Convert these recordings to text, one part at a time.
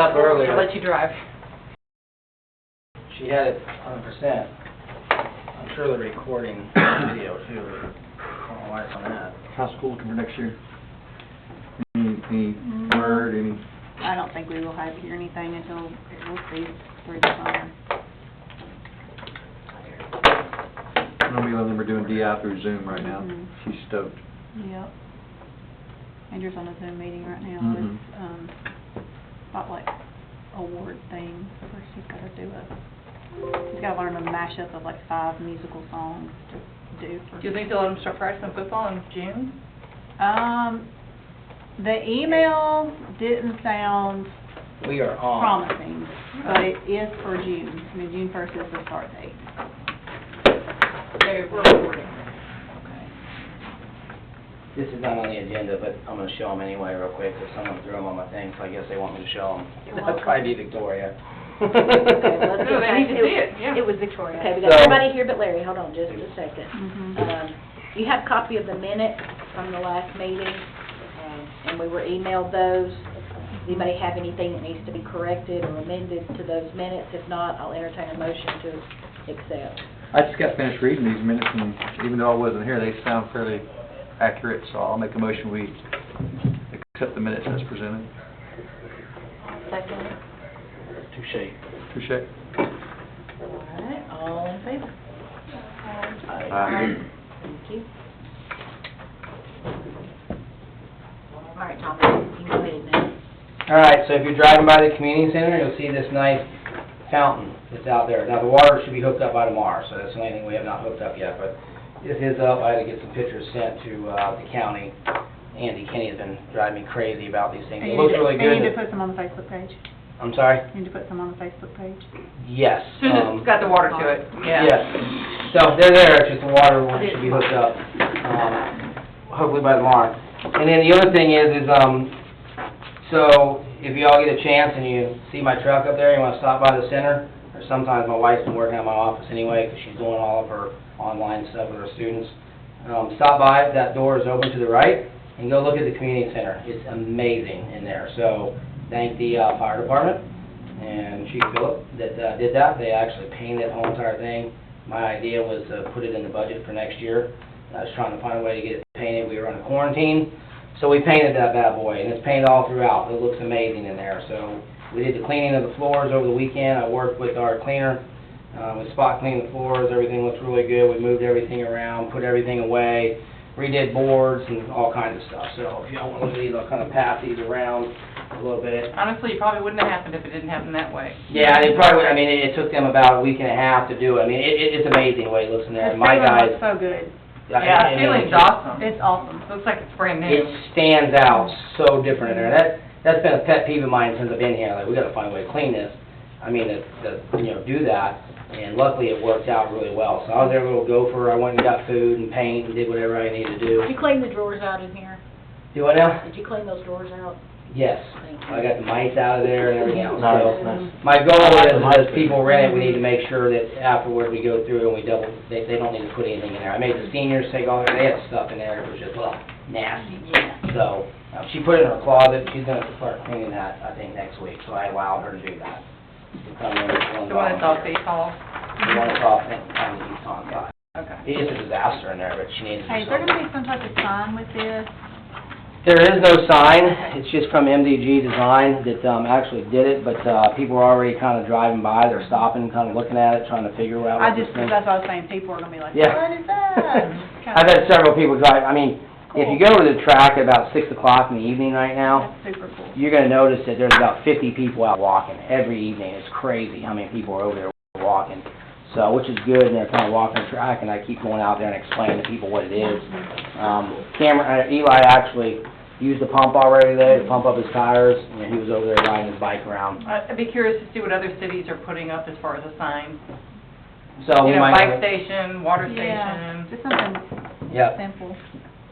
up earlier. I'll let you drive. She had it 100%. I'm sure they're recording video too. I don't know why it's on that. How's school looking for next year? Any word, any? I don't think we will have to hear anything until we'll see through the summer. I know a lot of them are doing DI through Zoom right now. Mhm. She's stoked. Yep. Andrew's on a Zoom meeting right now Mhm. with, about like award thing, where she's gotta do she's gotta learn a mashup of like 5 musical songs to do for. Do you think they'll let them start practicing football in June? The email didn't sound We are on. promising, but it is for June. I mean, June 1st is the start date. Okay, we're recording. This is not on the agenda, but I'm going to show them anyway real quick, because someone threw them on my thing, so I guess they want me to show them. You're That'd welcome. probably be Victoria. Okay, let's No, get they back need to see it, yeah. It was Victoria. Okay, we So- got everybody here but Larry. Hold on just a second. Mhm. You have a copy of the minutes from the last meeting, and we were emailed those. Does anybody have anything that needs to be corrected or amended to those minutes? If not, I'll entertain a motion to accept. I just got finished reading these minutes, and even though I wasn't here, they sound fairly accurate, so I'll make a motion we accept the minutes as presented. Second. Touche. Touche. All right, all in favor? Aye. Thank you. All right, Tom, you can go ahead now. All right, so if you're driving by the community center, you'll see this nice fountain that's out there. Now, the water should be hooked up by tomorrow, so that's the only thing we have not hooked up yet, but this is up. I had to get some pictures sent to the county. Andy Kenny has been driving me crazy about these things. It looks really You need to good. put some on the Facebook page. I'm sorry? You need to put some on the Facebook page. Yes. As soon as it's got the water to it, yeah. Yes. So they're there, it's just the water should be hooked up, hopefully by tomorrow. And then the other thing is, so if y'all get a chance and you see my truck up there, you wanna stop by the center, or sometimes my wife's been working at my office anyway, 'cause she's doing all of her online stuff with her students. Stop by, that door is open to the right, and go look at the community center. It's amazing in there. So thank the fire department and Chief Phillip that did that. They actually painted the whole entire thing. My idea was to put it in the budget for next year. I was trying to find a way to get it painted. We were on quarantine, so we painted that bad boy, and it's painted all throughout. It looks amazing in there. So we did the cleaning of the floors over the weekend. I worked with our cleaner. We spot cleaned the floors. Everything looks really good. We moved everything around, put everything away, redid boards and all kinds of stuff. So if y'all want to look at these, I'll kind of pass these around a little bit. Honestly, it probably wouldn't have happened if it didn't happen that way. Yeah, they probably would. I mean, it took them about a week and a half to do it. I mean, it's amazing the way it looks in there. The My ceiling guys. looks so good. Yeah, the ceiling's awesome. It's awesome. Looks like it's brand new. It stands out so different in there. That's been a pet peeve of mine since I've been here. Like, we gotta find a way to clean this. I mean, do that. And luckily, it worked out really well. So I was their little gopher. I went and got food and paint and did whatever I needed to Did do. you clean the drawers out in here? Do what now? Did you clean those drawers out? Yes. Thank you. I got the mice out of there and everything else. Nice, So nice. my goal is, as people rent it, we need to make sure that afterward we go through and we they don't need to put anything in there. I made the seniors take all they had stuff in there. It was just, nasty. Yeah. So, she put it in her closet. She's gonna start cleaning that, I think, next week. So I allowed her to do that. Come in, The one that's off Faith Hall? The one that's off on the East Pond side. Okay. It's a disaster in there, but she needs to Hey, do is there something. gonna be some type of sign with this? There is no sign. It's just from MDG Design that actually did it, but people are already kind of driving by. They're stopping, kind of looking at it, trying to figure out what this thing. That's what I was saying, people are gonna be like, Yeah. what is that? I've had several people drive. I mean, if you go to the track at about 6 o'clock in the evening right now, That's super cool. you're gonna notice that there's about 50 people out walking every evening. It's crazy how many people are over there walking. So, which is good, and they're kind of walking the track, and I keep going out there and explaining to people what it is. Eli actually used the pump already today to pump up his tires, and he was over there riding his bike around. I'd be curious to see what other cities are putting up as far as a sign. So we You know, might. bike station, water Yeah, station. just something Yep, simple.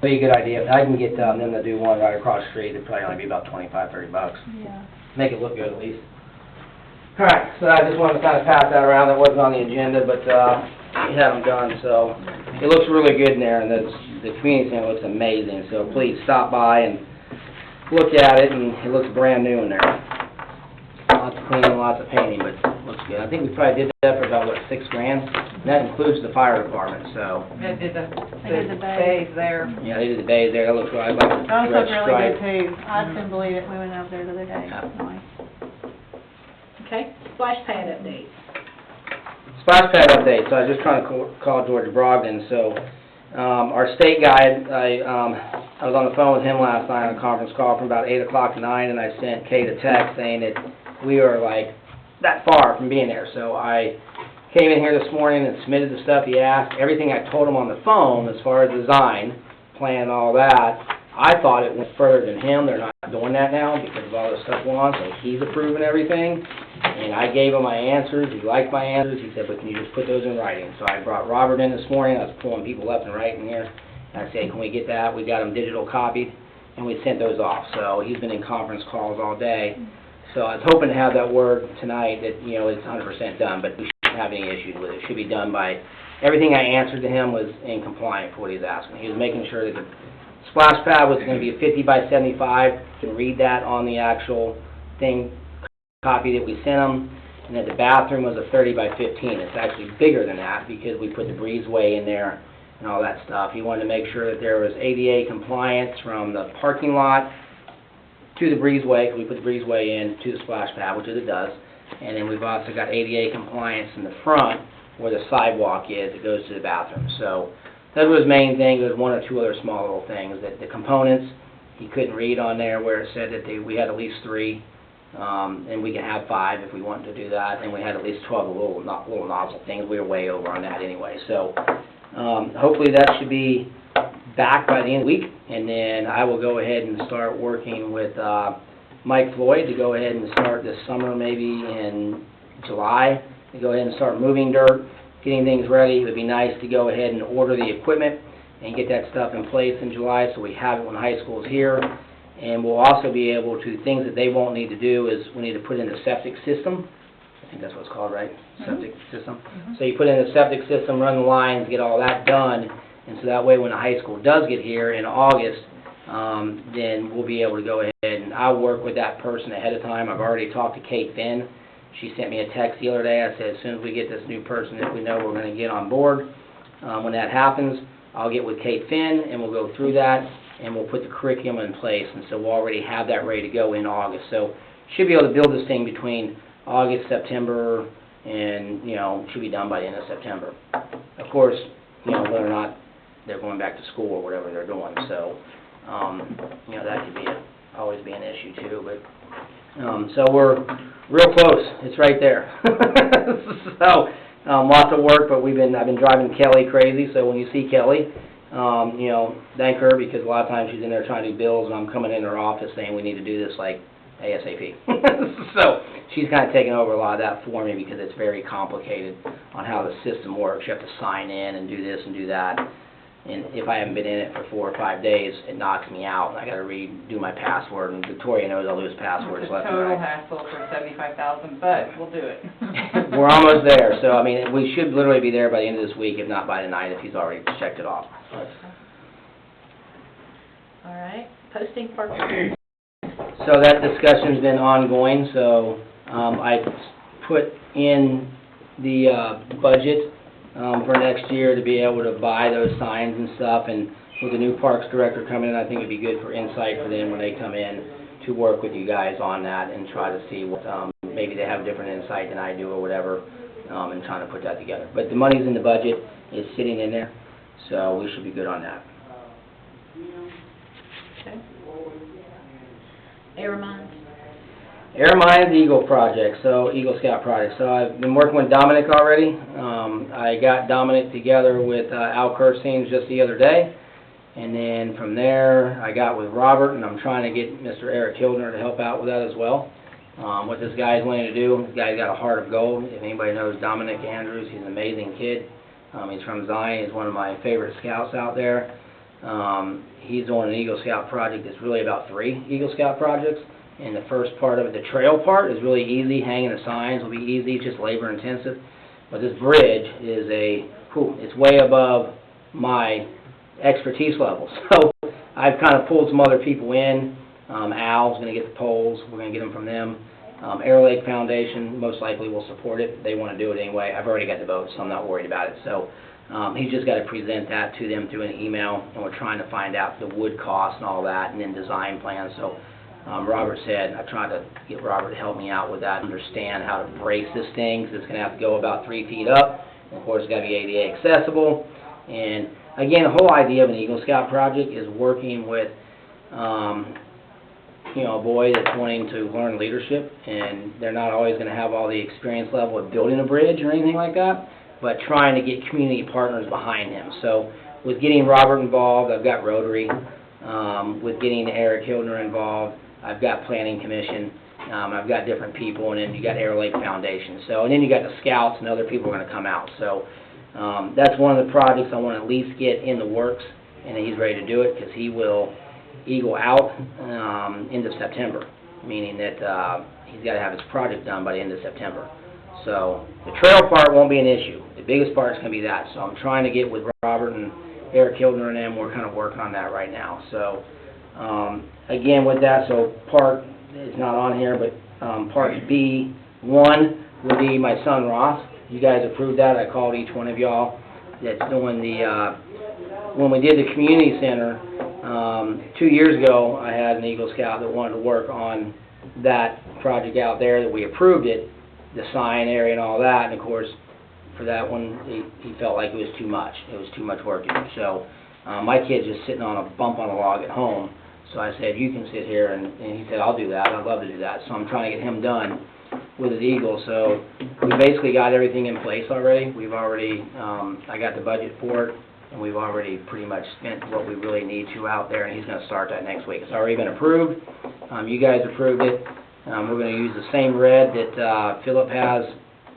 be a good idea. I can get them to do one right across the street. It'd probably only be about $25-30. Yeah. Make it look good at least. All right, so I just wanted to kind of pass that around. That wasn't on the agenda, but we have them done, so it looks really good in there, and the community center looks amazing. So please stop by and look at it, and it looks brand new in there. Lots of cleaning, lots of painting, but looks good. I think we probably did that for about, what, $6 grand? And that includes the fire department, so, They did the did the bays. bays there. yeah, they did the bays there, that looks right, like the Those red look really good stripe. too. I couldn't believe it, we went out there the other day, Yeah. nice. Okay, splash pad update. Splash pad update, so I was just trying to call George Brogdon, so, our state guy, I was on the phone with him last night on a conference call from about 8 o'clock to 9, and I sent Kate a text saying that we are like that far from being there, so I came in here this morning and submitted the stuff he asked, everything I told him on the phone as far as design, plan, all that, I thought it went further than him. They're not doing that now because of all this stuff going on, so he's approving everything. And I gave him my answers. He liked my answers. He said, but can you just put those in writing? So I brought Robert in this morning. I was pulling people left and right in here. And I said, can we get that? We got them digital copied, and we sent those off. So he's been in conference calls all day. So I was hoping to have that word tonight that, you know, it's 100% done, but we shouldn't have any issues with it. It should be done by, everything I answered to him was in compliance with what he was asking. He was making sure that the splash pad was going to be a 50 by 75. You can read that on the actual thing, copy that we sent him, and that the bathroom was a 30 by 15. It's actually bigger than that because we put the breezeway in there and all that stuff. He wanted to make sure that there was ADA compliance from the parking lot to the breezeway, because we put the breezeway in to the splash pad, which it does. And then we've also got ADA compliance in the front where the sidewalk is that goes to the bathroom. So that was his main thing. There's one or two other small little things that the components he couldn't read on there where it said that we had at least 3, and we can have 5 if we wanted to do that, and we had at least 12 little nozzle things. We were way over on that anyway. So hopefully that should be back by the end of the week, and then I will go ahead and start working with Mike Floyd to go ahead and start this summer, maybe in July, to go ahead and start moving dirt, getting things ready. It would be nice to go ahead and order the equipment and get that stuff in place in July so we have it when high school is here. And we'll also be able to, things that they won't need to do is we need to put in the septic system. I think that's what it's called, right? Septic system. So you put in the septic system, run the lines, get all that done, and so that way when the high school does get here in August, then we'll be able to go ahead and I'll work with that person ahead of time. I've already talked to Kate Finn. She sent me a text the other day. I said, as soon as we get this new person that we know we're going to get on board, when that happens, I'll get with Kate Finn and we'll go through that and we'll put the curriculum in place. And so we'll already have that ready to go in August. So should be able to build this thing between August, September, and, you know, should be done by the end of September. Of course, you know, whether or not they're going back to school or whatever they're doing. So, you know, that could be always be an issue too. But so we're real close. It's right there. So lots of work, but I've been driving Kelly crazy. So when you see Kelly, you know, thank her because a lot of times she's in there trying to do bills, and I'm coming in her office saying we need to do this like ASAP. So she's kind of taking over a lot of that for me because it's very complicated on how the system works. You have to sign in and do this and do that. And if I haven't been in it for 4 or 5 days, it knocks me out, and I got to redo my password. And Victoria knows I lose passwords It's a left and total right. hassle for $75,000, but we'll do it. We're almost there. So I mean, we should literally be there by the end of this week, if not by tonight, if he's already checked it off. All right, posting park. So that discussion's been ongoing. So I put in the budget for next year to be able to buy those signs and stuff, and with the new parks director coming in, I think it'd be good for insight for them when they come in to work with you guys on that and try to see what, maybe they have a different insight than I do or whatever, and trying to put that together. But the money's in the budget, it's sitting in there, so we should be good on that. Okay. Air Mines. Air Mines Eagle Project, so Eagle Scout Project. So I've been working with Dominic already. I got Dominic together with Al Kersines just the other day. And then from there, I got with Robert, and I'm trying to get Mr. Eric Hildner to help out with that as well. What this guy's willing to do, this guy's got a heart of gold. If anybody knows Dominic Andrews, he's an amazing kid. He's from Zion. He's one of my favorite scouts out there. He's on an Eagle Scout project that's really about 3 Eagle Scout projects. And the first part of it, the trail part, is really easy. Hanging the signs will be easy, just labor intensive. But this bridge is it's way above my expertise level. So I've kind of pulled some other people in. Al's going to get the poles. We're going to get them from them. Air Lake Foundation most likely will support it. They want to do it anyway. I've already got the vote, so I'm not worried about it. So he's just got to present that to them through an email, and we're trying to find out the wood cost and all that, and then design plans. So Robert said, I tried to get Robert to help me out with that, understand how to brace this thing, 'cause it's going to have to go about 3 feet up. And of course, it's got to be ADA accessible. And again, the whole idea of an Eagle Scout project is working with, a boy that's wanting to learn leadership, and they're not always going to have all the experience level of building a bridge or anything like that, but trying to get community partners behind him. So with getting Robert involved, I've got Rotary. With getting Eric Hildner involved, I've got Planning Commission. I've got different people, and then you got Air Lake Foundation. So, and then you got the Scouts, and other people are going to come out. So that's one of the projects I want to at least get in the works, and he's ready to do it, because he will eagle out end of September, meaning that he's got to have his project done by the end of September. So the trail part won't be an issue. The biggest part is going to be that. So I'm trying to get with Robert and Eric Hildner and them. We're kind of working on that right now. So again, with that, so part is not on here, but part B1 would be my son Ross. You guys approved that. I called each one of y'all that's doing the, when we did the community center, 2 years ago, I had an Eagle Scout that wanted to work on that project out there, that we approved it, the sign area and all that, and of course, for that one, he felt like it was too much. It was too much work to do. So my kid's just sitting on a bump on a log at home, so I said, you can sit here, and he said, I'll do that. I'd love to do that. So I'm trying to get him done with his Eagle. So we basically got everything in place already. We've already, I got the budget for it, and we've already pretty much spent what we really need to out there, and he's going to start that next week. It's already been approved. You guys approved it. We're going to use the same red that Philip has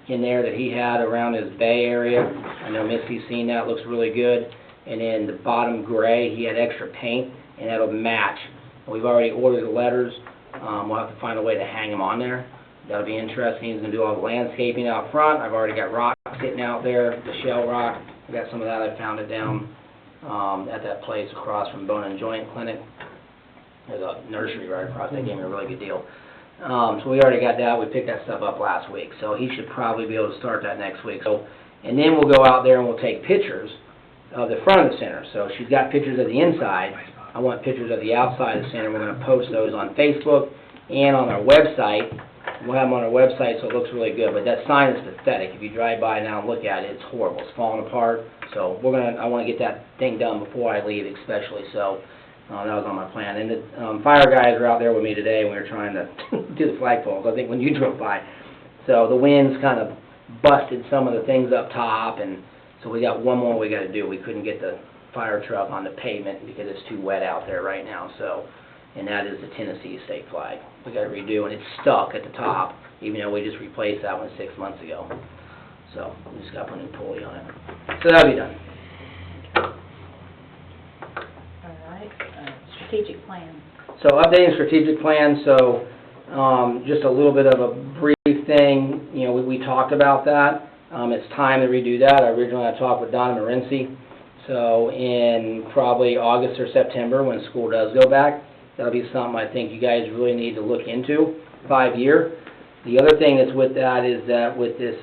in there that he had around his bay area. I know Misty's seen that. Looks really good. And then the bottom gray, he had extra paint, and that'll match. We've already ordered the letters. We'll have to find a way to hang them on there. That'll be interesting. He's going to do all the landscaping out front. I've already got rock sitting out there, the shell rock. I got some of that. I found it down at that place across from Bone and Joint Clinic. There's a nursery right across. They gave me a really good deal. So we already got that. We picked that stuff up last week. So he should probably be able to start that next week. So, and then we'll go out there and we'll take pictures of the front of the center. So she's got pictures of the inside. I want pictures of the outside of the center. We're going to post those on Facebook and on our website. We'll have them on our website, so it looks really good. But that sign is pathetic. If you drive by now and look at it, it's horrible. It's falling apart. So I want to get that thing done before I leave, especially. So that was on my plan. And the fire guys were out there with me today, and we were trying to do the flagpoles, I think, when you drove by. So the winds kind of busted some of the things up top, and so we got one more we got to do. We couldn't get the fire truck on the pavement because it's too wet out there right now. So, and that is the Tennessee state flag. We got to redo, and it's stuck at the top, even though we just replaced that one 6 months ago. So we just got to put a new pulley on it. So that'll be done. All right, strategic plan. So updating strategic plan, so just a little bit of a brief thing. You know, we talked about that. It's time to redo that. Originally I talked with Donna Morency. So in probably August or September, when school does go back, that'll be something I think you guys really need to look into, 5-year. The other thing that's with that is that with this,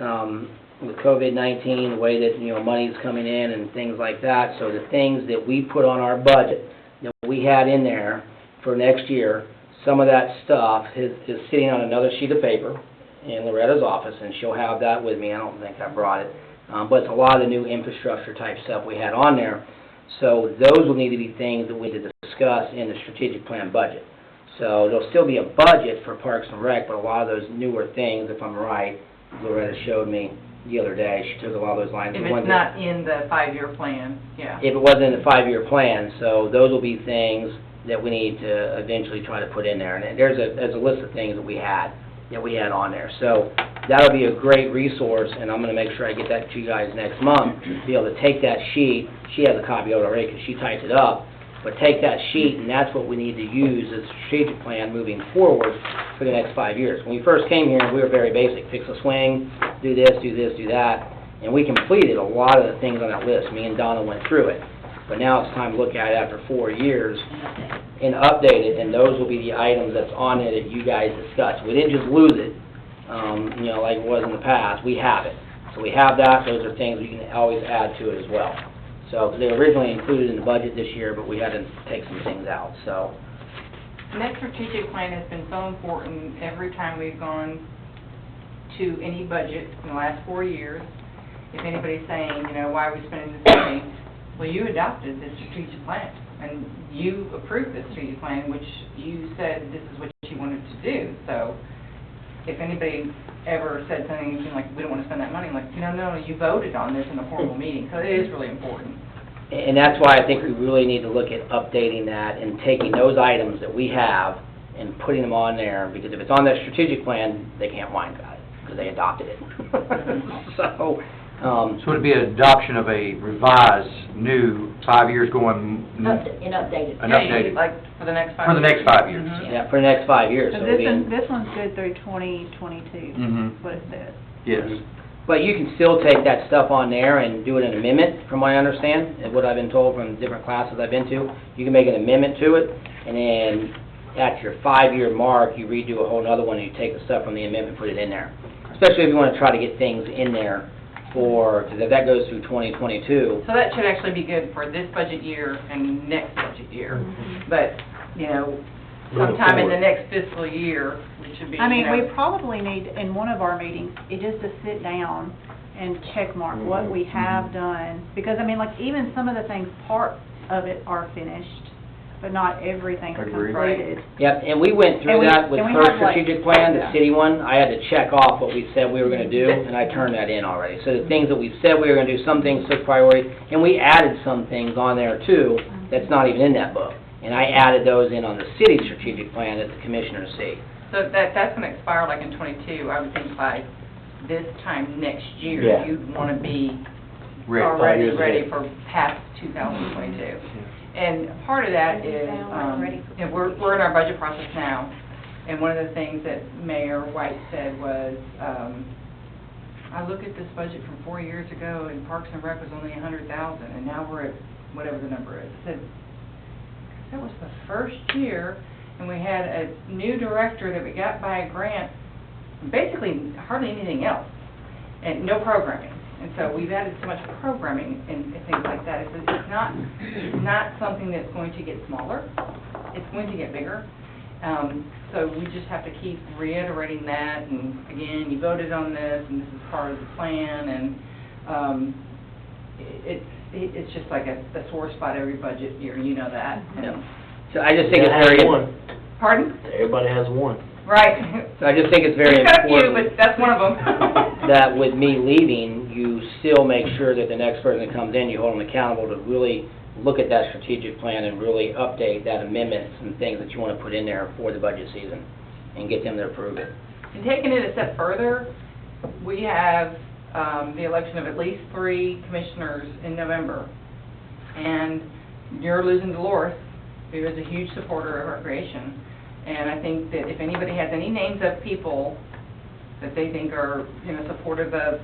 with COVID-19, the way that, money's coming in and things like that, so the things that we put on our budget that we had in there for next year, some of that stuff is sitting on another sheet of paper in Loretta's office, and she'll have that with me. I don't think I brought it. But it's a lot of the new infrastructure type stuff we had on there. So those will need to be things that we need to discuss in the strategic plan budget. So there'll still be a budget for Parks and Rec, but a lot of those newer things, if I'm right, Loretta showed me the other day. She took a lot of those lines. If it's not in the 5-year plan, yeah. If it wasn't in the 5-year plan, so those will be things that we need to eventually try to put in there. And there's a list of things that we had on there. So that'll be a great resource, and I'm going to make sure I get that to you guys next month, to be able to take that sheet. She has a copy of it already because she typed it up. But take that sheet, and that's what we need to use as a strategic plan moving forward for the next 5 years. When we first came here, we were very basic. Fix a swing, do this, do that. And we completed a lot of the things on that list. Me and Donna went through it. But now it's time to look at it after 4 years and update it, and those will be the items that's on it that you guys discussed. We didn't just lose it, you know, like it was in the past, we have it. So we have that, those are things we can always add to it as well. So, 'cause they were originally included in the budget this year, but we had to take some things out, so. And that strategic plan has been so important every time we've gone to any budget in the last 4 years. If anybody's saying, you know, why are we spending this money? Well, you adopted the strategic plan, and you approved the strategic plan, which you said this is what you wanted to do. So if anybody ever said something like, we don't want to spend that money, like, no, you voted on this in a formal meeting, so it is really important. And that's why I think we really need to look at updating that and taking those items that we have and putting them on there, because if it's on that strategic plan, they can't whine about it, because they adopted it. So, So it'd be an adoption of a revised, new, 5 years going, And updated. An Yeah, updated. like, for the next 5 for the years. next 5 years. Mhm. yeah, for the next 5 years. So So this we- one, this one's good through 2022, Mhm. what it says. Yes. But you can still take that stuff on there and do it an amendment, from what I understand, and what I've been told from different classes I've been to. You can make an amendment to it, and then at your 5-year mark, you redo a whole nother one, and you take the stuff from the amendment, put it in there. Especially if you want to try to get things in there for, because if that goes through 2022, So that should actually be good for this budget year and next budget year. But, you know, sometime in the next fiscal year, it should be, I mean, you we know, probably need, in one of our meetings, just to sit down and check mark what we have done. Because, I mean, like, even some of the things, part of it are finished, but not everything is Agreed. completed. yep, and we went And through we- that with and we her have, like- strategic plan, the yeah. city one. I had to check off what we said we were going to do, and I turned that in already. So the things that we said we were going to do, some things took priority, and we added some things on there too, that's not even in that book. And I added those in on the city strategic plan that the commissioners see. so that's going to expire like in '22. I would think by this time next year, Yeah. you'd want to be Rick, already years ready ahead. for past 2022. And part of that is, you know, we're in our budget process now, and one of the things that Mayor White said was, I look at this budget from 4 years ago, and Parks and Rec was only $100,000, and now we're at whatever the number is. I said, that was the first year, and we had a new director that we got by a grant, basically hardly anything else, and no programming. And so we've added so much programming and things like that. It's not something that's going to get smaller. It's going to get bigger. So we just have to keep reiterating that. And again, you voted on this, and this is part of the plan. And it's just like a sore spot every budget year. You know that. And, So I just think it's very, pardon? Everybody has one. Right. so I just think it's very We've got a few, important but that's one of them. that with me leaving, you still make sure that the next person that comes in, you hold them accountable to really look at that strategic plan and really update that amendments and things that you want to put in there for the budget season and get them to approve it. And taking it a step further, we have the election of at least 3 commissioners in November. And you're losing Dolores, who is a huge supporter of recreation. And I think that if anybody has any names of people that they think are, you know, supportive of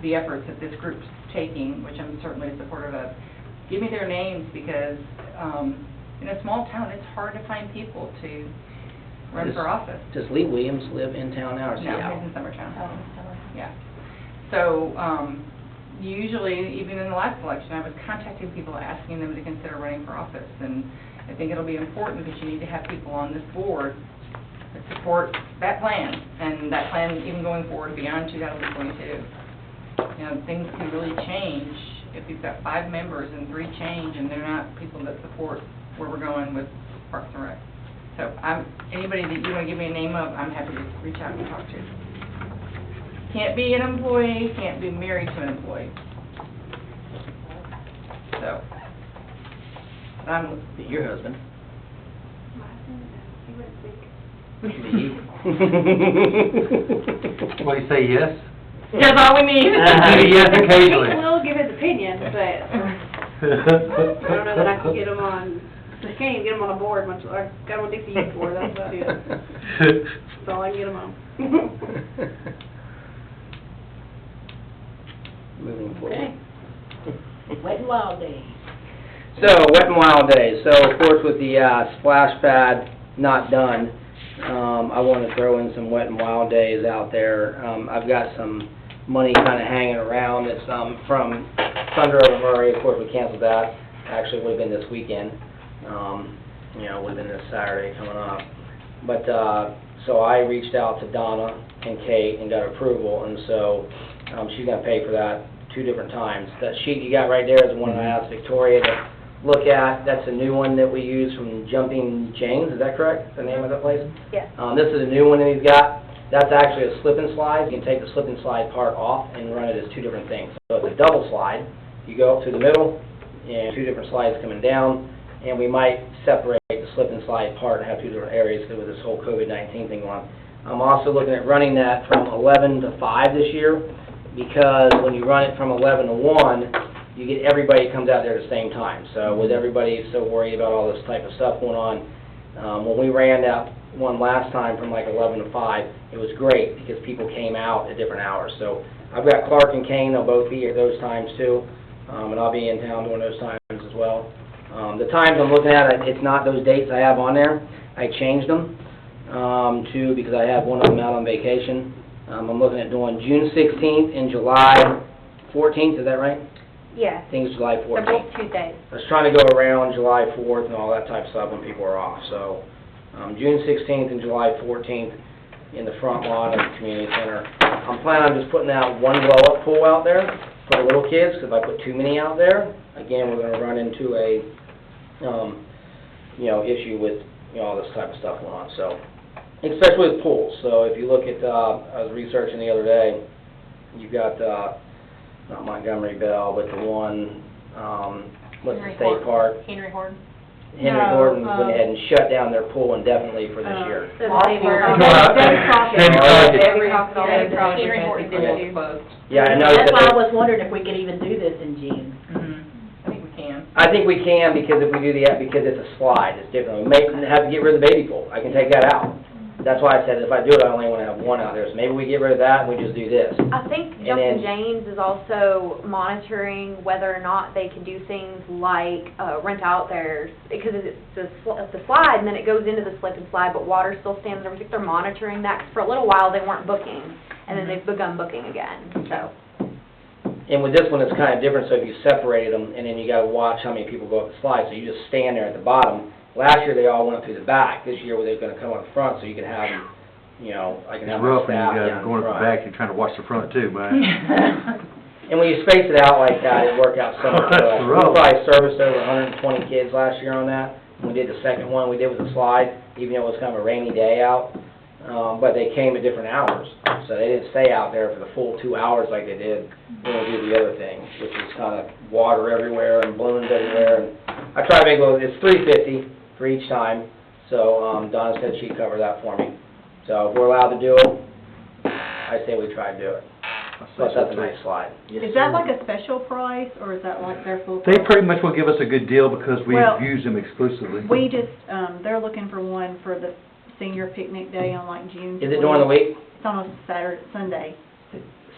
the efforts that this group's taking, which I'm certainly supportive of, give me their names, because in a small town, it's hard to find people to run for office. Does Lee Williams live in town now or is he No, out? he's in Summertown. Yeah. So, usually, even in the last election, I was contacting people, asking them to consider running for office. And I think it'll be important because you need to have people on this board that support that plan, and that plan even going forward beyond 2022. You know, things can really change if you've got 5 members and 3 change, and they're not people that support where we're going with Parks and Rec. So, anybody that you want to give me a name of, I'm happy to reach out and talk to. Can't be an employee, can't be married to an employee. So, I'm, Your husband. What do you say, yes? that's all we need. Yes, occasionally. We'll give his opinion, but I don't know that I can get him on, I can't even get him on a board much, I got him on Dixie Youth Board, that's about it. That's all I can get him on. Moving forward. Okay. Wet and Wild Day. So, Wet and Wild Days. So, of course, with the splash pad not done, I want to throw in some Wet and Wild Days out there. I've got some money kind of hanging around that's from Thunder Over Murray. Of course, we canceled that. Actually, it would have been this weekend. You know, it would have been this Saturday coming up. But, so I reached out to Donna and Kate and got approval, and so she's going to pay for that 2 different times. That sheet you got right there is the one I asked Victoria to look at. That's a new one that we use from Jumping James, is that correct, the name of the place? Yes. This is a new one that he's got. That's actually a slip and slide. You can take the slip and slide part off and run it as 2 different things. So it's a double slide. You go up to the middle, and 2 different slides coming down, and we might separate the slip and slide part and have 2 different areas with this whole COVID-19 thing going on. I'm also looking at running that from 11 to 5 this year, because when you run it from 11 to 1, you get everybody comes out there at the same time. So with everybody so worried about all this type of stuff going on, when we ran that one last time from like 11 to 5, it was great because people came out at different hours. So I've got Clark and Kane, they'll both be at those times too, and I'll be in town during those times as well. The times I'm looking at, it's not those dates I have on there. I changed them to, because I have one of them out on vacation. I'm looking at doing June 16th and July 14th, is that right? Yes, I think it's July 14th. they're both Tuesdays. I was trying to go around July 4th and all that type of stuff when people are off. So June 16th and July 14th in the front lawn of the community center. I'm planning on just putting out one blow-up pool out there for the little kids, because if I put too many out there, again, we're going to run into a, you know, issue with, you know, all this type of stuff going on. So, especially with pools. So if you look at, I was researching the other day, you've got, not Montgomery Bell, but the one, what's the state park? Henry Horton. Henry No, Horton went ahead and shut down their pool indefinitely for this year. So Mark they were, Debbie Crockett. Henry Horton did too. Yeah, I know. That's that why I they- was wondering if we could even do this in June. I think we can. I think we can, because if we do because it's a slide, it's different. We may have to get rid of the baby pool. I can take that out. That's why I said if I do it, I only want to have one out there. So maybe we get rid of that and we just do this. I think And then- Jumpin' James is also monitoring whether or not they can do things like rent out theirs, because it's the slide, and then it goes into the slip and slide, but water still stands there. I think they're monitoring that, 'cause for a little while they weren't booking, and then they've begun booking again, so. And with this one, it's kind of different, so if you separated them, and then you gotta watch how many people go up the slide, so you just stand there at the bottom. Last year, they all went up through the back. This year, they're gonna come up front, so you can have them, you know, I can It's have my rough when staff you down got in going up the front. back, you're trying to watch the front too, man. And when you space it out like that, it worked out so much That's better. We rough. probably serviced over 120 kids last year on that. When we did the second one, we did with the slide, even though it was kind of a rainy day out. But they came at different hours, so they didn't stay out there for the full 2 hours like they did when we did the other thing, which is kind of water everywhere and balloons everywhere. And I tried to make it, it's $350 for each time, so Donna said she'd cover that for me. So if we're allowed to do it, I say we try to do it. Plus, that's a nice slide. Is that like a special price, or is that like their full They price? pretty much will give us a good deal because we've Well, used them exclusively. We just, they're looking for one for the senior picnic day on like June. Is it during the week? It's on a Saturday, Sunday.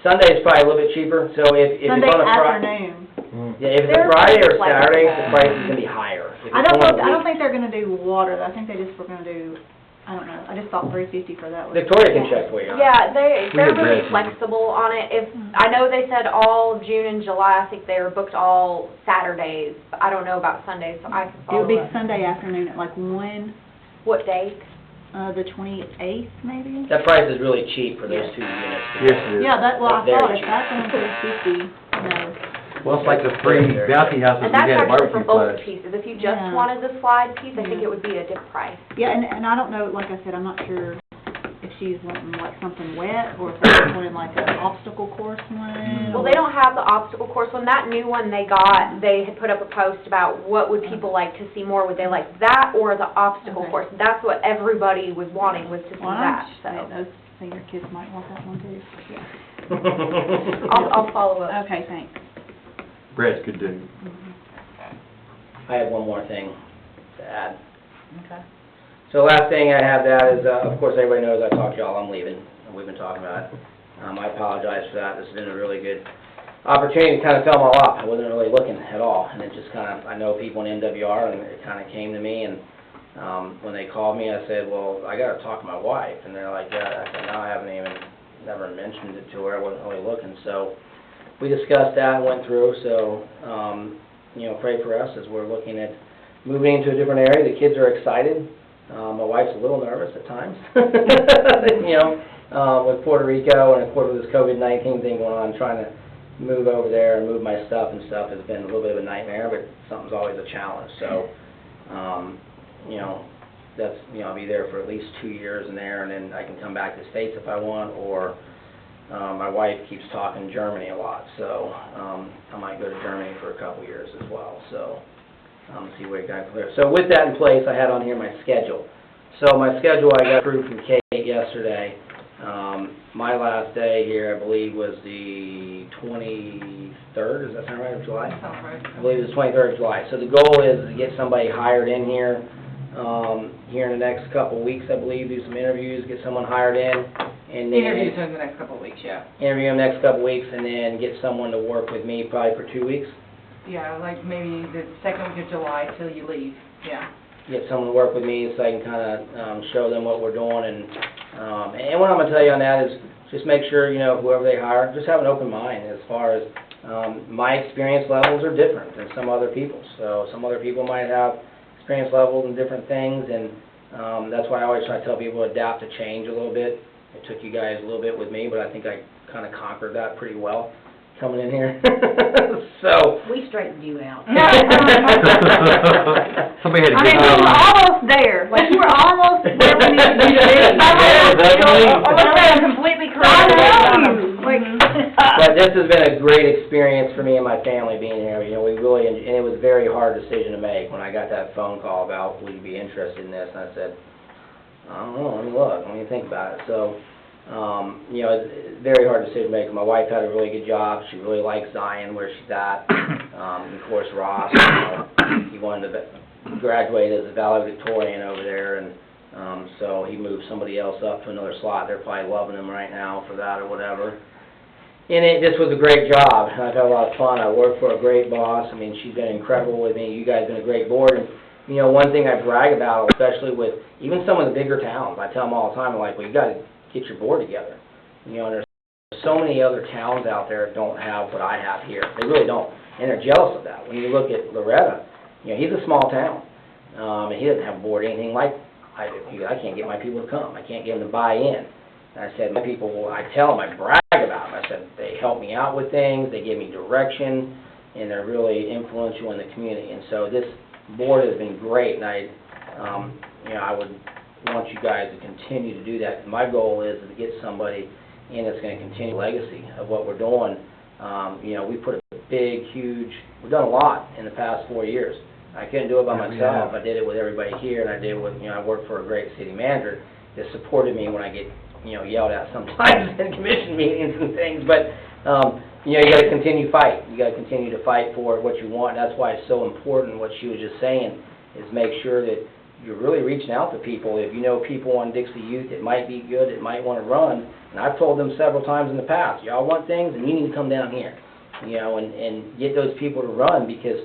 Sunday is probably a little bit cheaper, so if it's Sunday on a Friday. afternoon. Yeah, if it's a They're Friday or flexible. Saturday, the price is gonna be higher. If I it's don't during know, the I don't week- think they're gonna do water, I think they just were gonna do, I don't know, I just thought $350 for that. was- Victoria can check for you. on it. Yeah, We they're had really Brad. flexible on it. If, I know they said all of June and July, I think they were booked all Saturdays, but I don't know about Sundays, so I can It follow would be up. Sunday afternoon at like 1, What date? the 28th maybe? That price is really cheap for those 2 units. Yes, it is. Yeah, that, well, I Very thought if cheap. that's only $350, no. Well, it's like the free bounty houses we And that's had at actually for barbecue both place. pieces. If you just Yeah. wanted the slide piece, I think Yeah. it would be a different price. Yeah, and I don't know, like I said, I'm not sure if she's wanting like something wet, or if they're wanting like an obstacle course one. Well, they don't have the obstacle course one. That new one they got, they had put up a post about what would people like to see more. Would they like that or the obstacle Okay. course? That's what everybody was wanting, was to see Well, that, I'm so. those senior kids might want that one too. I'll follow up. Okay, thanks. Brad's good dude. I have one more thing to add. Okay. So last thing I have that is, of course, everybody knows I talked to y'all, I'm leaving, and we've been talking about it. I apologize for that, this has been a really good opportunity kind of fell in my lap. I wasn't really looking at all, and it just kind of, I know people in MWR, and it kind of came to me, and when they called me, I said, well, I got to talk to my wife, and they're like, yeah. I said, no, I haven't even, never mentioned it to her, I wasn't really looking, so we discussed that and went through, so, you know, pray for us as we're looking at moving into a different area. The kids are excited. My wife's a little nervous at times, you know, with Puerto Rico and of course with this COVID-19 thing going on, trying to move over there and move my stuff and stuff has been a little bit of a nightmare, but something's always a challenge. So, you know, that's, you know, I'll be there for at least 2 years in there, and then I can come back to the States if I want, or my wife keeps talking Germany a lot, so I might go to Germany for a couple years as well. So. See where it got clear. So with that in place, I had on here my schedule. So my schedule I got approved from Kate yesterday. My last day here, I believe, was the 23rd, does that sound right, of July? Sounds right. I believe it's 23rd of July. So the goal is to get somebody hired in here, here in the next couple of weeks, I believe, do some interviews, get someone hired in, and then... Interviews in the next couple of weeks, yeah. Interview them next couple of weeks, and then get someone to work with me probably for 2 weeks. Yeah, like maybe the second week of July till you leave, yeah. Get someone to work with me so I can kind of show them what we're doing, and what I'm going to tell you on that is just make sure, you know, whoever they hire, just have an open mind as far as my experience levels are different than some other people's. So some other people might have experience levels and different things, and that's why I always try to tell people to adapt to change a little bit. It took you guys a little bit with me, but I think I kind of conquered that pretty well coming in here. So. We straightened you out. Somebody had to I mean, get we out. were almost there, like, you were almost where we needed to be. I'm completely correct. But this has been a great experience for me and my family being here. You know, we really, and it was a very hard decision to make when I got that phone call about, would you be interested in this? And I said, I don't know, let me look, let me think about it. So, you know, it's a very hard decision to make. My wife had a really good job. She really likes Zion, where she's at. Of course, Ross, you know, he wanted to graduate as a valedictorian over there, and so he moved somebody else up to another slot. They're probably loving him right now for that or whatever. And this was a great job. I've had a lot of fun. I worked for a great boss. I mean, she's been incredible with me. You guys have been a great board. And, you know, one thing I brag about, especially with even some of the bigger towns, I tell them all the time, I'm like, well, you got to get your board together. You know, and there's so many other towns out there that don't have what I have here. They really don't. And they're jealous of that. When you look at Loretta, you know, he's a small town. And he doesn't have a board anything like I do. He goes, I can't get my people to come. I can't get them to buy in. And I said, my people, I tell them, I brag about them. I said, they help me out with things, they give me direction, and they're really influential in the community. And so this board has been great, and you know, I would want you guys to continue to do that. My goal is to get somebody in that's going to continue the legacy of what we're doing. You know, we put a big, huge, we've done a lot in the past 4 years. I couldn't do it by myself. I did it with everybody here, and I did it with, you know, I worked for a great city manager that supported me when I get, you know, yelled at sometimes in commission meetings and things. But, you know, you got to continue fight. You got to continue to fight for what you want. And that's why it's so important what she was just saying, is make sure that you're really reaching out to people. If you know people on Dixie Youth that might be good, that might want to run, and I've told them several times in the past, y'all want things, and you need to come down here, you know, and get those people to run, because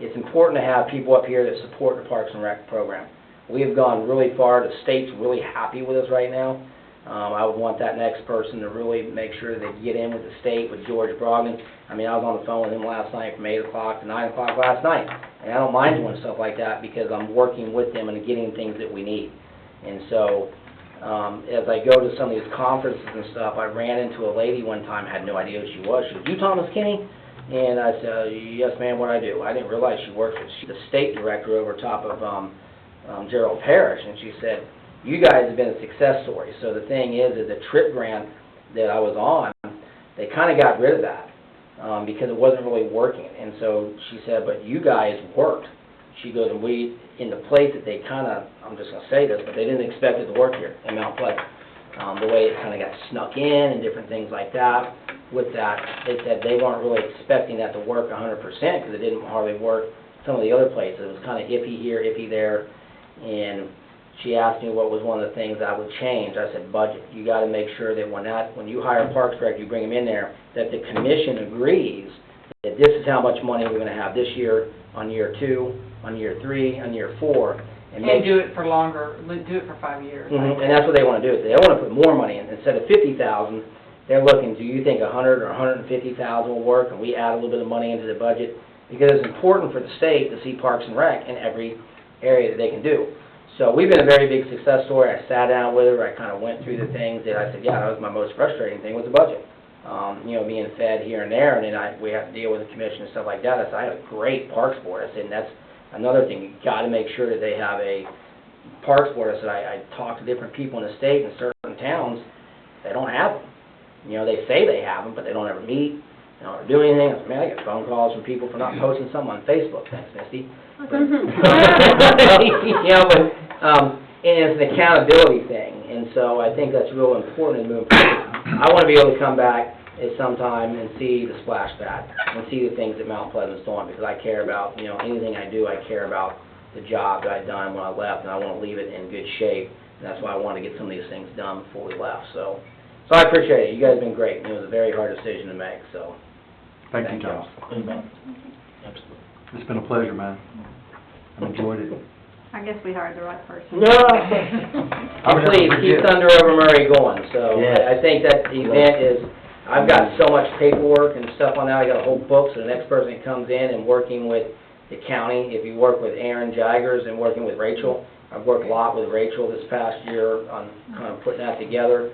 it's important to have people up here that support the Parks and Rec program. We have gone really far. The state's really happy with us right now. I would want that next person to really make sure they get in with the state, with George Brogdon. I mean, I was on the phone with him last night from 8 o'clock to 9 o'clock last night. And I don't mind doing stuff like that because I'm working with them and getting things that we need. And so, as I go to some of these conferences and stuff, I ran into a lady one time, had no idea who she was. She was, you Thomas Kinney? And I said, yes, ma'am, what do I do? I didn't realize she worked for the state director over top of Gerald Parrish. And she said, you guys have been a success story. So the thing is the TRIP grant that I was on, they kind of got rid of that because it wasn't really working. And so she said, but you guys worked. She goes, and we, in the place that they kind of, I'm just going to say this, but they didn't expect it to work here in Mount Pleasant. The way it kind of got snuck in and different things like that. With that, they said they weren't really expecting that to work 100% because it didn't hardly work some of the other places. It was kind of iffy here, iffy there. And she asked me what was one of the things I would change. I said, budget. You gotta make sure that when you hire a parks director, you bring him in there, that the commission agrees that this is how much money we're gonna have this year, on year 2, on year 3, on year 4. And do it for longer, do it for 5 years. Mhm, and that's what they wanna do. If they wanna put more money in, instead of 50,000, they're looking, do you think 100 or 150,000 will work? And we add a little bit of money into the budget, because it's important for the state to see Parks and Rec in every area that they can do. So we've been a very big success story. I sat down with her, I kind of went through the things that I said, yeah, that was my most frustrating thing, was the budget. You know, being fed here and there, and then we have to deal with the commission and stuff like that. I said, I have a great Parks Board. I said, and that's another thing, you gotta make sure that they have a Parks Board. I said, I talk to different people in the state and certain towns, they don't have them. You know, they say they have them, but they don't ever meet, they don't ever do anything. I said, man, I get phone calls from people for not posting something on Facebook. Thanks, Misty. You know, but, and it's an accountability thing, and so I think that's real important in moving forward. I want to be able to come back at some time and see the splash pad, and see the things that Mount Pleasant's doing, because I care about, you know, anything I do, I care about the job that I'd done when I left, and I want to leave it in good shape, and that's why I wanted to get some of these things done before we left, so I appreciate it. You guys have been great, and it was a very hard decision to make, so. Thank you, y'all. Thomas. It's been a pleasure, man. I enjoyed it. I guess we hired the right person. No. I would never Please, keep forget. Thunder Over Murray going, so Yes. I think that event is, I've got so much paperwork and stuff on that, I got a whole book, so the next person that comes in and working with the county, if you work with Aaron Jaggers and working with Rachel, I've worked a lot with Rachel this past year on kind of putting that together,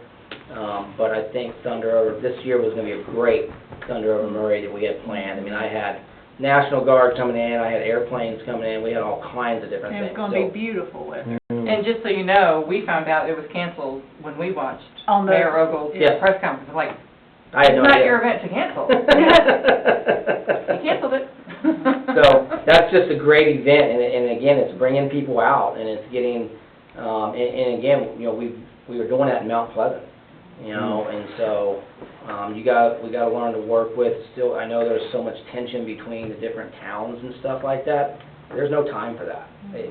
but I think this year was gonna be a great Thunder Over Murray that we had planned. I mean, I had National Guard coming in, I had airplanes coming in, we had all kinds of different And things. it's gonna be beautiful with it. And just so you know, we found out it was canceled when we watched On the- Mayor Ogle's Yeah. press conference. I'm like, I had no it's idea. not your event to cancel. You canceled it. So, that's just a great event, and again, it's bringing people out, and it's getting, and again, you know, we were doing that in Mount Pleasant, you know, and so, we gotta learn to work with, still, I know there's so much tension between the different towns and stuff like that, there's no time for that.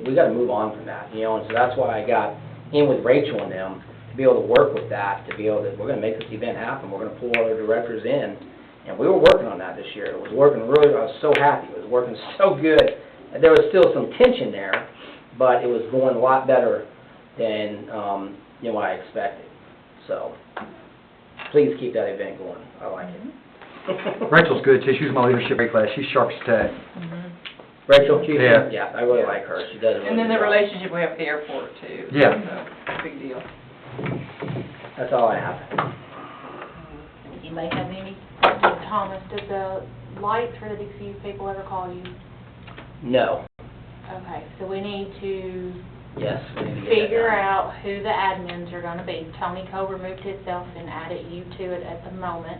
We gotta move on from that, you know, and so that's why I got in with Rachel and them, to be able to work with that, to be able to, we're gonna make this event happen, we're gonna pull other directors in, and we were working on that this year. It was working really, I was so happy, it was working so good. And there was still some tension there, but it was going a lot better than, you know, what I expected. So, please keep that event going, I like it. Rachel's good, too. She was my leadership grade class. She's sharp as tack. Rachel, she's, Yeah. yeah, I really like her, she does a really And then the good job. relationship we have with the airport too. Yeah. So, big deal. That's all I have. You may have any? Thomas, did the lights for the Dixie Youth people ever call you? No, Okay, so we need to yes, we need to get that figure done. out who the admins are gonna be. Tony Cole removed himself and added you to it at the moment,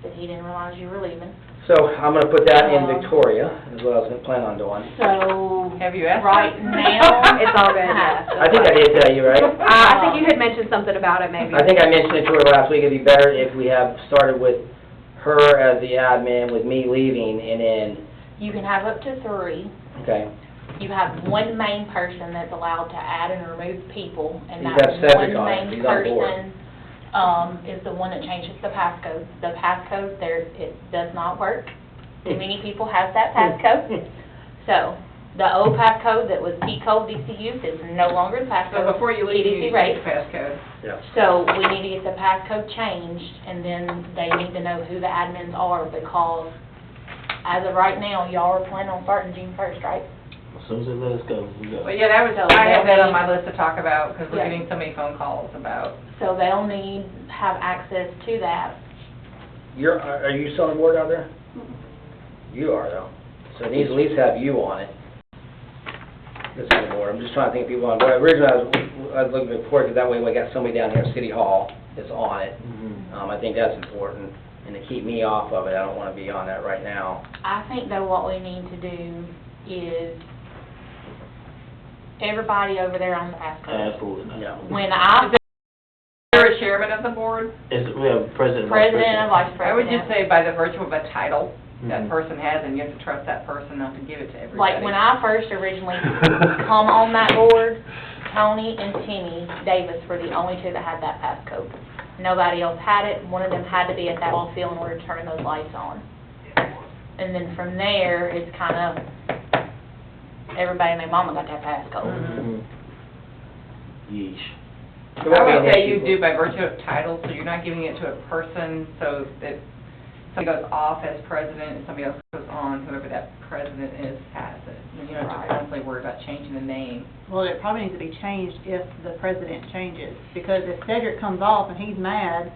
that he didn't realize you were leaving. So, I'm gonna put that in Victoria, is what I was gonna plan on doing. So, Have you asked her? right now. It's all good, yeah. I think I did tell you, right? I think you had mentioned something about it, maybe. I think I mentioned it to her last week, it'd be better if we have started with her as the admin, with me leaving, and then, You can have up to 3. okay, You have one main person that's allowed to add and remove people, and He's that got Cedric one on it. main He's on board. person, is the one that changes the passcode. The passcode there, it does not work. Too many people have that passcode. So, the old passcode that was P-code DC Youth is no longer the passcode. So before you leave, you EDC need to rate. get the passcode. yeah. So, we need to get the passcode changed, and then they need to know who the admins are, because as of right now, y'all are planning on starting June 1st, right? As soon as they let us go, we go. Well, yeah, that was, I had that on my list to talk about, because we're Yeah. getting so many phone calls about. So they'll need, have access to that. Are you still on the board out there? You are, though. So it needs to at least have you on it. This on the board, I'm just trying to think of people on board. Originally, I was looking before, because that way we got somebody down here at City Hall that's on it. I think that's important, and to keep me off of it, I don't want to be on that right now. I think though what we need to do is everybody over there on the passcode. Absolutely. No. When I, Is there a chairman of the board? We have president. vice president and vice I would just president, say by the virtue of a title that Mhm. person has, and you have to trust that person not to give it to everybody. like when I first originally come on that board, Tony and Timmy Davis were the only two that had that passcode. Nobody else had it. One of them had to be at that ball field in order to turn those lights on. And then from there, it's kind of, everybody and their mama got that passcode. Mhm. Yeesh. There won't be I an would say issue you for- do by virtue of title, so you're not giving it to a person, so that somebody goes off as president and somebody else goes on, whoever that president is has it. And you don't have to constantly worry about changing the name. Well, it probably needs to be changed if the president changes, because if Cedric comes off and he's mad,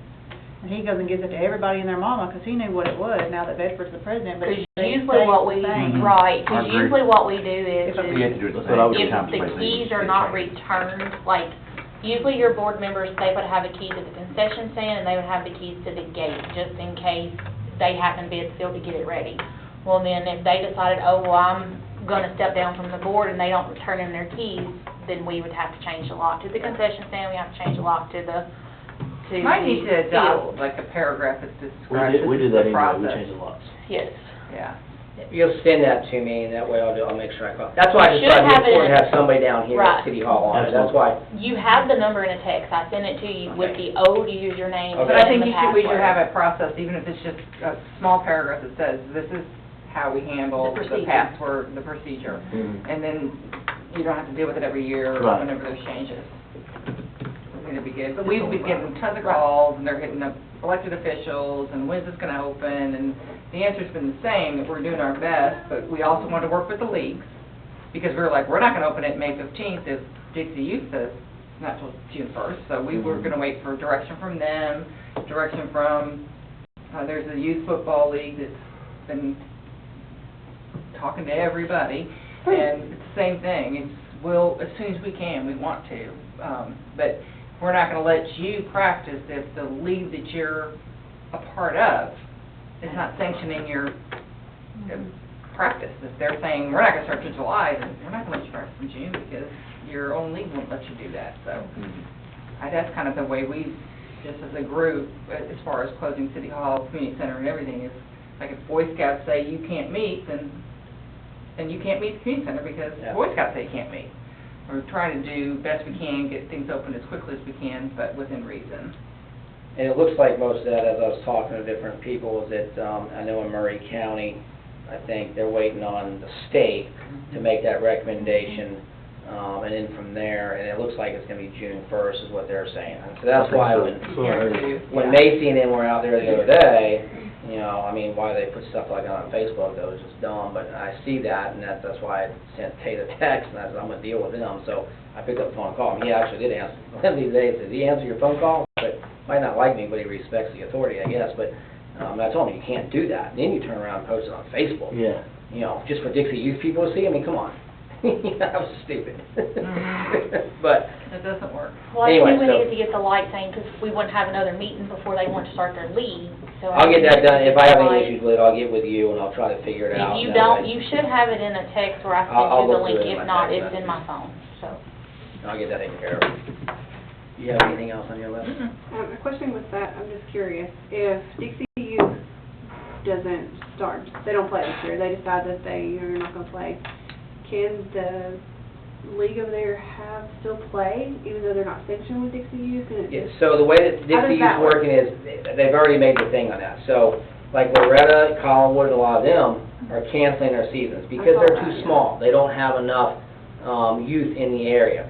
and he goes and gives it to everybody and their mama, because he knew what it was, now that Bedford's the president, but Because they usually stay what the we, same. right, I because agree. usually what we do is, If You have to do it the That's what I same. would if Times the places, keys are it's not changed. returned, like, usually your board members, they would have a key to the concession stand, and they would have the keys to the gate, just in case they happen to be at the field to get it ready. Well, then, if they decided, oh, well, I'm gonna step down from the board, and they don't return in their keys, then we would have to change the lock to the concession stand, we have to change the lock to the, to Might need to the adopt field. like a paragraph that We describes did, we this did that is the anyway, we process. changed the locks. Yes. Yeah. You'll send that to me, and that way I'll make sure I call. That's why I You just should thought have it'd be it important to in- have somebody down here Right. at City Hall on it, that's why. You have the number in a text, I sent it to you with the old username Okay. But I and think the you should, we should password. have a process, even if it's just a small paragraph that says, this is how we handle The the procedure. password, the procedure. Mhm. And then you don't have to deal with it every year or Right. whenever there's changes. I think it'd be good. But we've been getting tons of calls, and they're hitting up elected officials, and when's this gonna open? And the answer's been the same, that we're doing our best, but we also want to work with the leagues, because we were like, we're not gonna open it May 15th if Dixie Youth says not till June 1st. So we were gonna wait for direction from them, direction from, there's a youth football league that's been talking to everybody, and it's the same thing. It's, we'll, as soon as we can, we want to. But we're not gonna let you practice if the league that you're a part of is not sanctioning your practice. If they're saying, we're not gonna start till July, then we're not gonna let you practice in June, because your own league won't let you do that, so. That's kind of the way we, just as a group, as far as closing City Hall, Community Center and everything, is, like, if Boy Scouts say you can't meet, then you can't meet the Community Center, because Yeah. Boy Scouts say you can't meet. We're trying to do best we can, get things open as quickly as we can, but within reason. And it looks like most of that, as I was talking to different people, is that, I know in Murray County, I think they're waiting on the state to make that recommendation, and then from there, and it looks like it's gonna be June 1st is what they're saying. And so that's why when Macy and them were out there the other day, you know, I mean, why they put stuff like that on Facebook, that was just dumb, but I see that, and that's why I sent Tate a text, and I said, I'm gonna deal with them, so I picked up the phone and called him. He actually did answer, one of these days, did he answer your phone call? But, might not like me, but he respects the authority, I guess, but, I told him, you can't do that, and then you turn around and post it on Facebook. Yeah. You know, just for Dixie youth people to see, I mean, come on. That was stupid. But, It doesn't work. Well, I Anyway, think we so- needed to get the light thing, because we wouldn't have another meeting before they want to start their league, so. I'll get that done, if I have any Like, issues with it, I'll get with you, and I'll try to figure it out. If you That don't, way. you should have it in a text where I I'll sent you the look through link, it in if my not, text it's in my messages. phone, so. I'll get that taken care of. You have anything else on your list? A question with that, I'm just curious, if Dixie Youth doesn't start, they don't play this year, they decide that they're not gonna play, can the league over there still play, even though they're not sanctioned with Dixie Youth? And Yeah, so the way that How does Dixie that is work? working is, they've already made the thing on that. So, like Loretta, Collinwood, a lot of them are canceling their seasons because saw they're that, too yeah. small. They don't have enough youth in the area.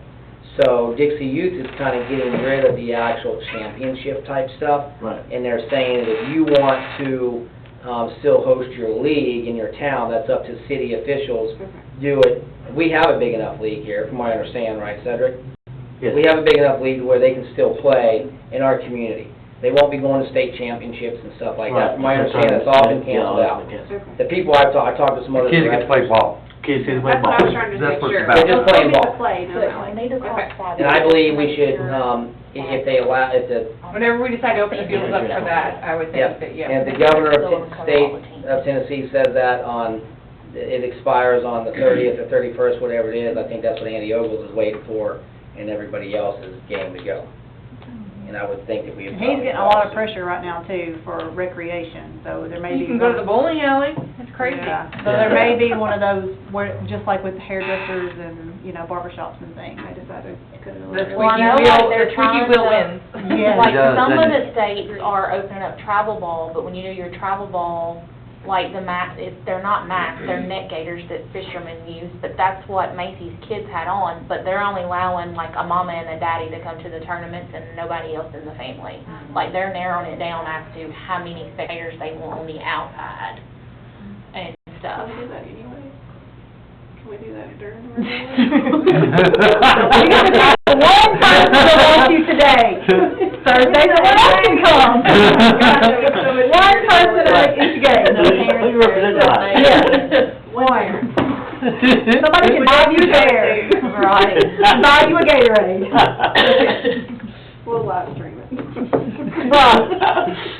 So Dixie Youth is kind of getting rid of the actual championship type stuff. Right. And they're saying that if you want to still host your league in your town, that's up to city officials. Okay. Do it. We have a big enough league here, from what I understand, right, Cedric? Yes. We have a big enough league where they can still play in our community. They won't be going to state championships and stuff like that. From my understanding, it's all been canceled out. Okay. The people I've talked to some other Kids get to play ball. Kids can play That's what I was ball. trying to That's make what it's sure. about. They're just playing ball. Play, no, So, no. we need to call Okay. Saturday. And I believe we Make should, sure- if they allow, if the, Whenever we decide to open the fields up for that, I would yeah, think that, yeah. and the governor Still of cover all state the teams. of Tennessee says that on, it expires on the 30th or 31st, whatever it is. I think that's what Andy Ogles is waiting for, and everybody else is game to go. and I would think that we would. And he's getting a lot of pressure right now too for recreation, so there may be. You can go to the bowling alley, it's crazy. Yeah, so there may be one of those where, just like with hairdressers and, you know, barbershops and things. I decided to cut it a The little. Well, I squeaky know, wheel, like, the they're squeaky trying wheel to- wins. Yeah. Like, does, some of doesn't the it? states are opening up travel ball, but when you do your travel ball, like the they're not mats, they're net gaiters that fishermen use, but that's what Macy's kids had on, but they're only allowing like a mama and a daddy to come to the tournaments and nobody else in the family. Like, they're narrowing it down as to how many spectators they want on the outside and stuff. Can we do that anyway? Can we do that during the One person to watch you today. Thursday, someone else can come. One person at each game. Who represents us? Yeah. One. Somebody can buy you a chair. Right. Buy you a Gatorade. We'll live stream it.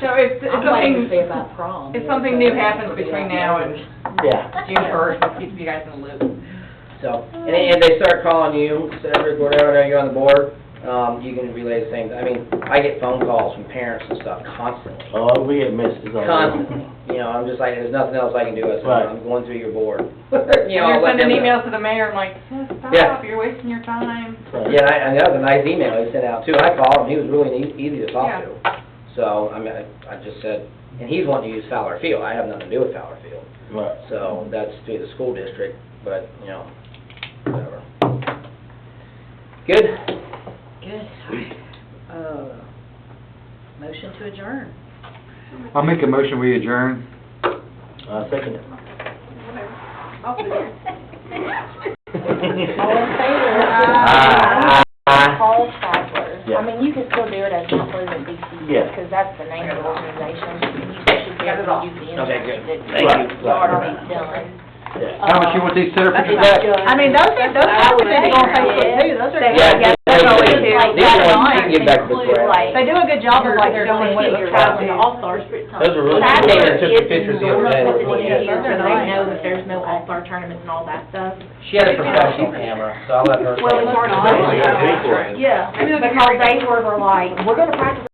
So it's I'm waiting to see something, about prom. if something new happens between now and Yeah. June 1st, we'll keep you guys in the loop. So, and they start calling you, Cedric, whatever, you're on the board, you can relay the same, I mean, I get phone calls from parents and stuff constantly. Oh, we get messages all Constantly. You know, I'm just like, there's nothing else I can do, I said, Right. I'm going through your board. You're You know, I'll let sending them know. emails to the mayor, I'm like, Yeah. stop, you're wasting your time. Yeah, and that was a nice email he sent out too, I called him, he was really easy to talk Yeah. to. So, I mean, I just said, and he's wanting to use Fowler Field, I have nothing to do with Fowler Field. Right. So, that's through the school district, but, you know, whatever. Good? Good. Motion to adjourn. I'll make a motion, we adjourn. Second it. I'll do it. All in favor? Paul Stadler. Yeah. I mean, you can still do it as Mount Pleasant DCU, Yeah. because that's the name of the organization. You should be able to use the Okay, good. information Thank you. that you already done. Yeah. How much you want these set up for Is today? that- I mean, those kinds of things go on Facebook too, those are. Yeah, that's always too. Like, These that ones, you line can get back to includes, Victoria. like, They do a good job of like they're showing what it looks traveling like. to All-Stars. Those are really That's cool. where They took the kids pictures the can other day. look at the Yeah, year, so those are they nice. know that there's no All-Star tournaments and all that stuff. She had a professional camera, so I'll let her. Well, it's hard to Yeah. Yeah, because they were like, we're gonna practice